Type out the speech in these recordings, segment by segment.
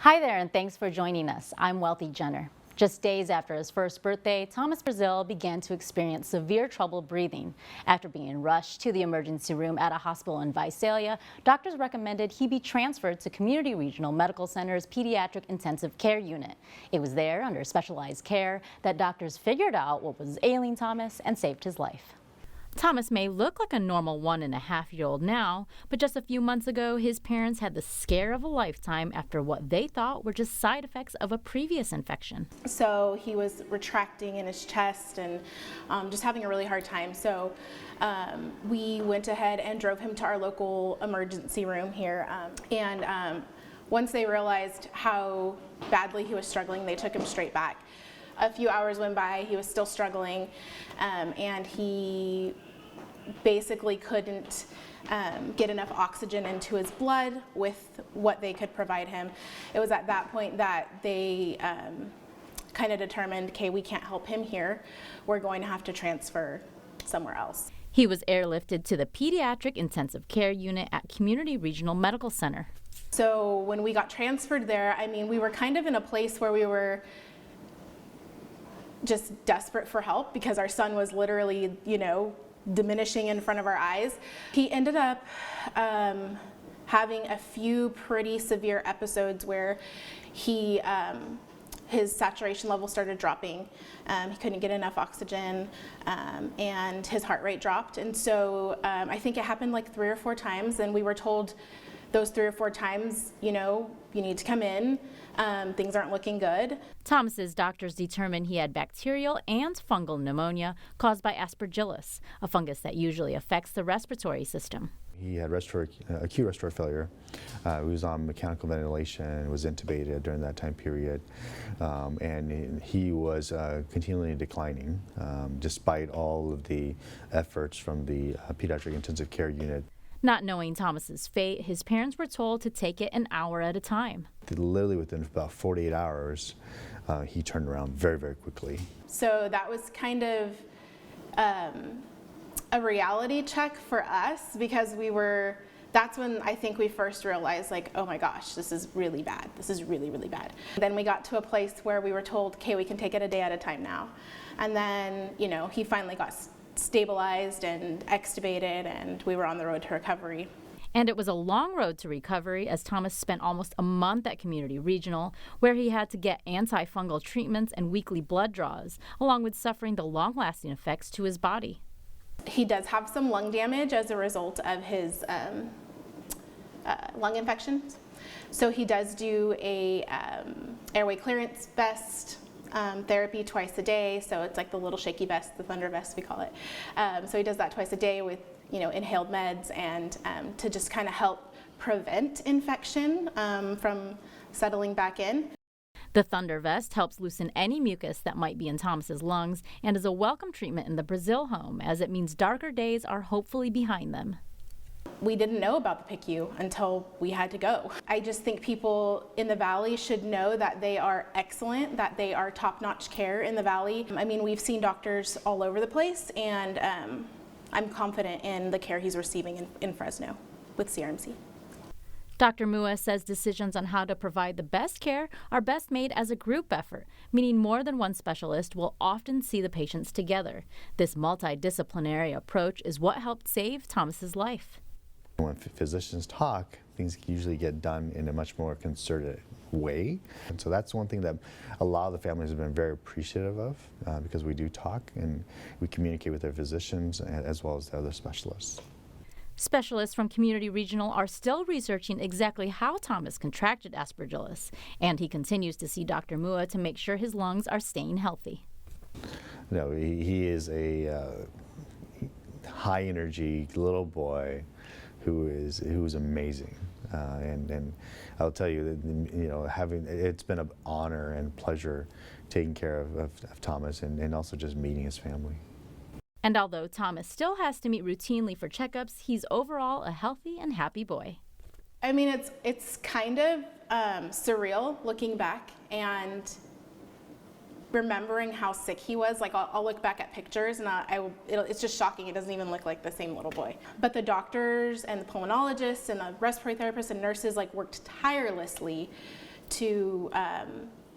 Hi there, and thanks for joining us. I'm Wealthy Jenner. Just days after his first birthday, Thomas Brazil began to experience severe trouble breathing. After being rushed to the emergency room at a hospital in Visalia, doctors recommended he be transferred to Community Regional Medical Center's Pediatric Intensive Care Unit. It was there, under specialized care, that doctors figured out what was ailing Thomas and saved his life. Thomas may look like a normal 1.5-year-old now, but just a few months ago, his parents had the scare of a lifetime after what they thought were just side effects of a previous infection. So he was retracting in his chest and just having a really hard time. So we went ahead and drove him to our local emergency room here. Once they realized how badly he was struggling, they took him straight back. A few hours went by, he was still struggling, and he basically couldn't get enough oxygen into his blood with what they could provide him. It was at that point that they kind of determined, okay, we can't help him here. We're going to have to transfer somewhere else. He was airlifted to the Pediatric Intensive Care Unit at Community Regional Medical Center. So when we got transferred there, I mean, we were kind of in a place where we were just desperate for help because our son was literally, diminishing in front of our eyes. He ended up having a few pretty severe episodes where his saturation level started dropping. He couldn't get enough oxygen, and his heart rate dropped. And so I think it happened like 3 or 4 times, and we were told those 3 or 4 times, you need to come in. Things aren't looking good. Thomas's doctors determined he had bacterial and fungal pneumonia caused by Aspergillus, a fungus that usually affects the respiratory system. He had acute respiratory failure. He was on mechanical ventilation, was intubated during that time period, and he was continually declining despite all of the efforts from the pediatric intensive care unit. Not knowing Thomas's fate, his parents were told to take it an hour at a time. Literally within about 48 hours, he turned around very, very quickly. So that was kind of a reality check for us because that's when I think we first realized, like, oh my gosh, this is really bad. This is really, really bad. Then we got to a place where we were told, okay, we can take it a day at a time now. And then, he finally got stabilized and extubated, and we were on the road to recovery. And it was a long road to recovery, as Thomas spent almost a month at Community Regional, where he had to get antifungal treatments and weekly blood draws, along with suffering the long-lasting effects to his body. He does have some lung damage as a result of his lung infections. So he does do a airway clearance vest therapy twice a day. So it's like the little shaky vest, the thunder vest we call it. So he does that twice a day with inhaled meds and to just kind of help prevent infection from settling back in. The Thunder Vest helps loosen any mucus that might be in Thomas's lungs and is a welcome treatment in the Brazil home, as it means darker days are hopefully behind them. We didn't know about the PICU until we had to go. I just think people in the Valley should know that they are excellent, that they are top-notch care in the Valley. I mean, we've seen doctors all over the place, and I'm confident in the care he's receiving in Fresno with CRMC. Dr. Mua says decisions on how to provide the best care are best made as a group effort, meaning more than one specialist will often see the patients together. This multidisciplinary approach is what helped save Thomas's life. When physicians talk, things usually get done in a much more concerted way. And so that's one thing that a lot of the families have been very appreciative of because we do talk and we communicate with their physicians as well as the other specialists. Specialists from Community Regional are still researching exactly how Thomas contracted Aspergillus, and he continues to see Dr. Mua to make sure his lungs are staying healthy. No, he is a high energy little boy who is amazing, and I'll tell you that it's been an honor and pleasure taking care of Thomas and also just meeting his family. And although Thomas still has to meet routinely for checkups, he's overall a healthy and happy boy. I mean, it's kind of surreal looking back and remembering how sick he was. Like I'll look back at pictures and it's just shocking. It doesn't even look like the same little boy. But the doctors and the pulmonologists and the respiratory therapists and nurses worked tirelessly to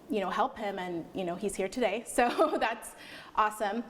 you know, help him, and you know, he's here today, so that's awesome.